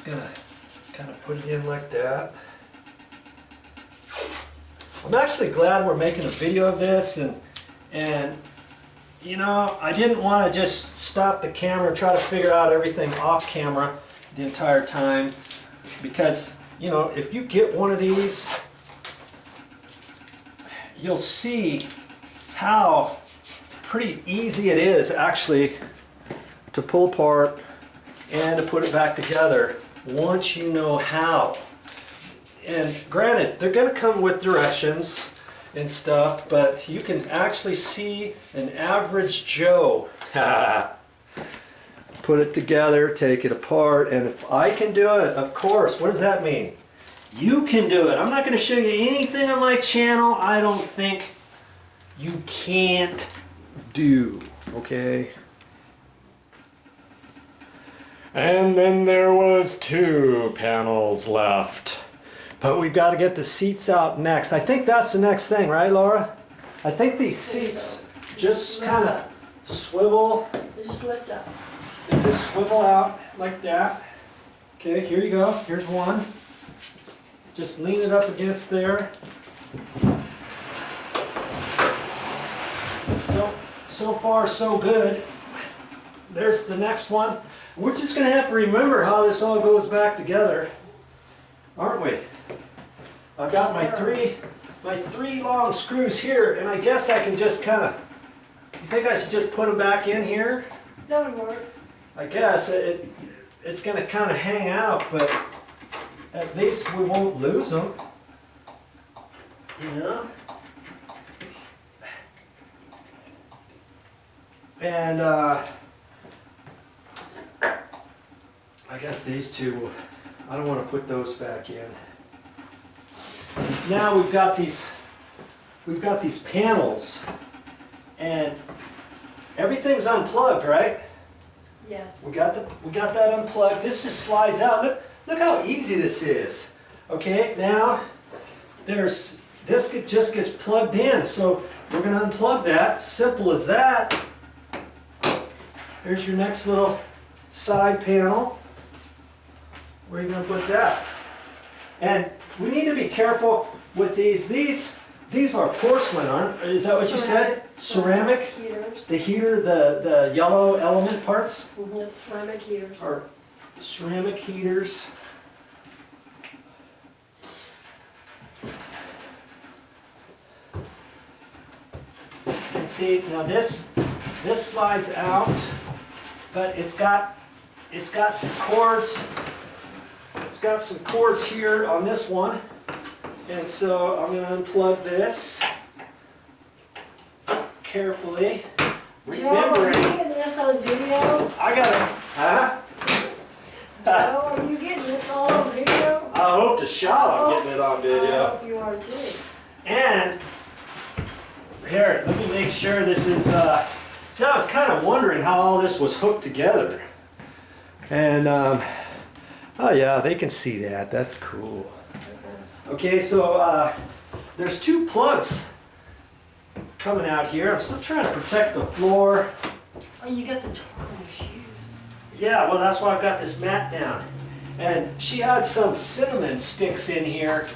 gonna kind of put it in like that. I'm actually glad we're making a video of this, and you know, I didn't want to just stop the camera and try to figure out everything off camera the entire time, because you know, if you get one of these, you'll see how pretty easy it is actually to pull apart and to put it back together once you know how. And granted, they're going to come with directions and stuff, but you can actually see an average Joe put it together, take it apart, and if I can do it, of course, what does that mean? You can do it. I'm not going to show you anything on my channel I don't think you can't do, okay? And then there was 2 panels left. But we've got to get the seats out next. I think that's the next thing, right, Laura? I think these seats just kind of swivel. They just lift up. They just swivel out like that. Okay, here you go. Here's one. Just lean it up against there. So far, so good. There's the next one. We're just going to have to remember how this all goes back together, aren't we? I've got my three long screws here, and I guess I can just kind of, you think I should just put them back in here? That would work. I guess it's going to kind of hang out, but at least we won't lose them. You know? And I guess these two, I don't want to put those back in. Now we've got these panels, and everything's unplugged, right? Yes. We got that unplugged. This just slides out. Look how easy this is. Okay, now this just gets plugged in. So we're going to unplug that. Simple as that. Here's your next little side panel. Where are you going to put that? And we need to be careful with these. These are porcelain, aren't? Is that what you said? Ceramic. Heaters. The heater, the yellow element parts. It's ceramic heaters. Are ceramic heaters. And see, now this slides out, but it's got some cords. It's got some cords here on this one, and so I'm going to unplug this carefully. Joe, are you getting this on video? I got it. Huh? Joe, are you getting this all on video? I hope to shot I'm getting it on I video. hope you are too. And here, let me make sure this is. See, I was kind of wondering how all this was hooked together, and oh yeah, they can see that. That's cool. Okay, so there's 2 plugs coming out here. I'm still trying to protect the floor. Oh, you got the torn on your shoes. Yeah, well, that's why I've got this mat down. And she had some cinnamon sticks in here,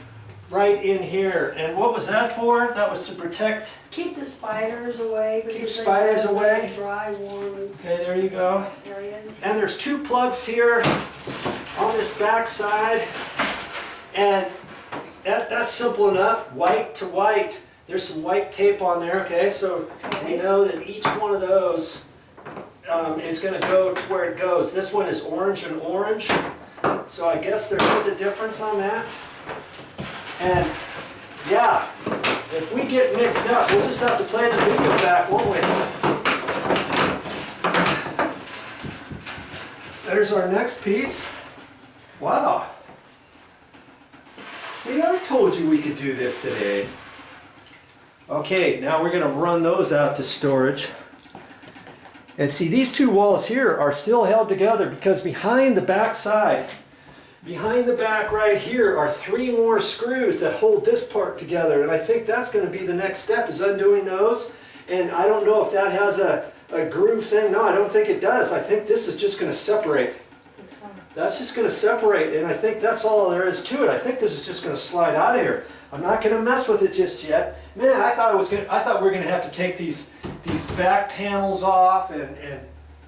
right in here. And what was that for? That was to protect. Keep the spiders away. Keep spiders away. Dry, warm Okay, there you go. areas. And there's 2 plugs here on this back side. And that's simple enough. White to white. There's some white tape on there, okay? So we know that each one of those is going to go to where it goes. This one is orange and orange. So I guess there is a difference on that. And yeah, if we get mixed up, we'll just have to play the video back, won't we? There's our next piece. Wow. See, I told you we could do this today. Okay, now we're going to run those out to storage. And see, these 2 walls here are still held together because behind the back side, behind the back right here are 3 more screws that hold this part together. And I think that's going to be the next step, is undoing those. And I don't know if that has a groove thing. No, I don't think it does. I think this is just going to separate. think so. That's just gonna separate, and I think that's all there is to it. I think this is just gonna slide out of here. I'm not gonna mess with it just yet. Man, I thought we were gonna have to take these back panels off and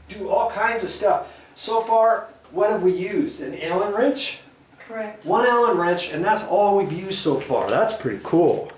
do all kinds of stuff. So far, what have we used? An Allen wrench? Correct. One Allen wrench, and that's all we've used so far. That's pretty cool.